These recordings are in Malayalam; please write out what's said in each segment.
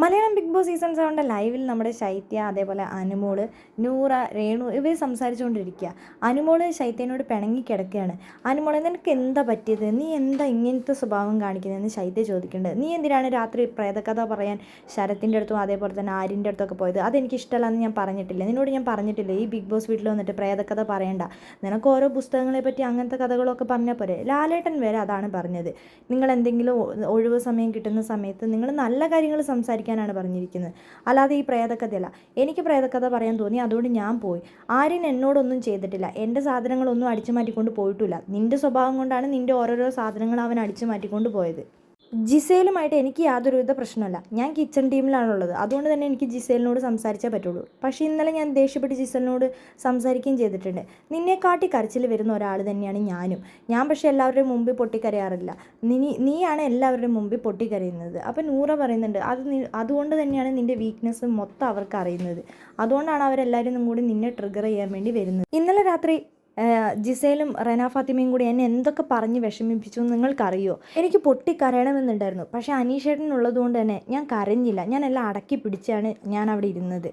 മലയാളം ബിഗ് ബോസ് സീസൺ 7 ലൈവിൽ നമ്മുടെ ശൈത്യ, അതേപോലെ അനുമോള്, നൂറ, രേണു ഇവർ സംസാരിച്ചുകൊണ്ടിരിക്കുക. അനുമോള് ശൈത്യനോട് പിണങ്ങി കിടക്കുകയാണ്. അനുമോളെ നിനക്ക് എന്താ പറ്റിയത്, നീ എന്താ ഇങ്ങനത്തെ സ്വഭാവം കാണിക്കുന്നതെന്ന് ശൈത്യ ചോദിക്കുന്നുണ്ട്. നീ എന്തിനാണ് രാത്രി പ്രേതകഥ പറയാൻ ശരത്തിൻ്റെ അടുത്തും അതേപോലെ തന്നെ ആര്യൻ്റെ അടുത്തൊക്കെ പോയത്? അതെനിക്ക് ഇഷ്ടമല്ലെന്ന് ഞാൻ പറഞ്ഞിട്ടില്ല, നിന്നോട് ഞാൻ പറഞ്ഞിട്ടില്ലേ ഈ ബിഗ് ബോസ് വീട്ടിൽ വന്നിട്ട് പ്രേതകഥ പറയണ്ട, നിനക്ക് ഓരോ പുസ്തകങ്ങളെ പറ്റി അങ്ങനത്തെ കഥകളൊക്കെ പറഞ്ഞാൽ പോരെ? ലാലേട്ടൻ വരെ അതാണ് പറഞ്ഞത്. നിങ്ങൾ എന്തെങ്കിലും ഒഴിവ് സമയം കിട്ടുന്ന സമയത്ത് നിങ്ങൾ നല്ല കാര്യങ്ങൾ സംസാരിക്കാനാണ് പറഞ്ഞിരിക്കുന്നത്, അല്ലാതെ ഈ പ്രേതകഥയല്ല. എനിക്ക് പ്രേതകഥ പറയാൻ തോന്നി, അതുകൊണ്ട് ഞാൻ പോയി. ആര്യൻ എന്നോടൊന്നും ചെയ്തിട്ടില്ല, എൻ്റെ സാധനങ്ങളൊന്നും അടിച്ചു മാറ്റിക്കൊണ്ട് പോയിട്ടില്ല. നിൻ്റെ സ്വഭാവം കൊണ്ടാണ് നിൻ്റെ ഓരോരോ സാധനങ്ങൾ അവൻ അടിച്ചു മാറ്റിക്കൊണ്ട് പോയത്. ജിസേലുമായിട്ട് എനിക്ക് യാതൊരുവിധ പ്രശ്നമല്ല, ഞാൻ കിച്ചൺ ടീമിലാണുള്ളത്, അതുകൊണ്ട് തന്നെ എനിക്ക് ജിസേലിനോട് സംസാരിച്ചേ പറ്റുള്ളൂ. പക്ഷേ ഇന്നലെ ഞാൻ ദേഷ്യപ്പെട്ട് ജിസേലിനോട് സംസാരിക്കുകയും ചെയ്തിട്ടുണ്ട്. നിന്നെക്കാട്ടി കരച്ചിൽ വരുന്ന ഒരാൾ തന്നെയാണ് ഞാനും. ഞാൻ പക്ഷേ എല്ലാവരുടെയും മുമ്പിൽ പൊട്ടിക്കരയാറില്ല, നീയാണ് എല്ലാവരുടെയും മുമ്പിൽ പൊട്ടിക്കരയുന്നത്. അപ്പം നൂറ പറയുന്നുണ്ട്, അതുകൊണ്ട് തന്നെയാണ് നിൻ്റെ വീക്ക്നെസ് മൊത്തം അവർക്ക് അറിയുന്നത്, അതുകൊണ്ടാണ് അവരെല്ലാവരും കൂടി നിന്നെ ട്രിഗർ ചെയ്യാൻ വേണ്ടി വരുന്നത്. ഇന്നലെ രാത്രി ജിസേലും റെന ഫാത്തിമയും കൂടി എന്നെ എന്തൊക്കെ പറഞ്ഞ് വിഷമിപ്പിച്ചു എന്ന് നിങ്ങൾക്കറിയോ? എനിക്ക് പൊട്ടിക്കരയണമെന്നുണ്ടായിരുന്നു, പക്ഷേ അനീഷേട്ടൻ ഉള്ളതുകൊണ്ട് തന്നെ ഞാൻ കരഞ്ഞില്ല, ഞാൻ എല്ലാം അടക്കി പിടിച്ചാണ് ഞാൻ അവിടെ ഇരുന്നത്.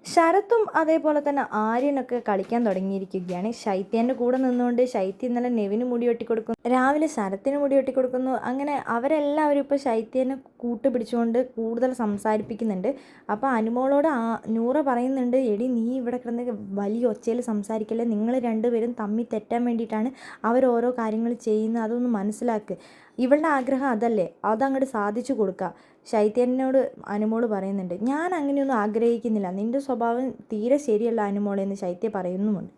ശരത്തും അതേപോലെ തന്നെ ആര്യനൊക്കെ കളിക്കാൻ തുടങ്ങിയിരിക്കുകയാണ്. ശൈത്യൻ്റെ കൂടെ നിന്നുകൊണ്ട് ശൈത്യ ഇന്നലെ നെവിന് മുടി വെട്ടിക്കൊടുക്കുന്നു, രാവിലെ ശരത്തിന് മുടി വെട്ടിക്കൊടുക്കുന്നു. അങ്ങനെ അവരെല്ലാവരും ഇപ്പോൾ ശൈത്യനെ കൂട്ടുപിടിച്ചുകൊണ്ട് കൂടുതൽ സംസാരിപ്പിക്കുന്നുണ്ട്. അപ്പോൾ അനുമോളോട് നൂറ പറയുന്നുണ്ട്, എടി നീ ഇവിടെ കിടന്ന് വലിയ ഒച്ചയിൽ സംസാരിക്കല്ലേ, നിങ്ങൾ രണ്ടുപേരും തമ്മിൽ തെറ്റാൻ വേണ്ടിയിട്ടാണ് അവർ ഓരോ കാര്യങ്ങൾ ചെയ്യുന്നത്, അതൊന്ന് മനസ്സിലാക്ക്. ഇവളുടെ ആഗ്രഹം അതല്ലേ, അതങ്ങോട്ട് സാധിച്ചു കൊടുക്കുക. ശൈത്യനോട് അനുമോള് പറയുന്നുണ്ട്, ഞാൻ അങ്ങനെയൊന്നും ആഗ്രഹിക്കുന്നില്ല, നിൻ്റെ സ്വഭാവം തീരെ ശരിയല്ല അനുമോളെന്ന് ശൈത്യ പറയുന്നുമുണ്ട്.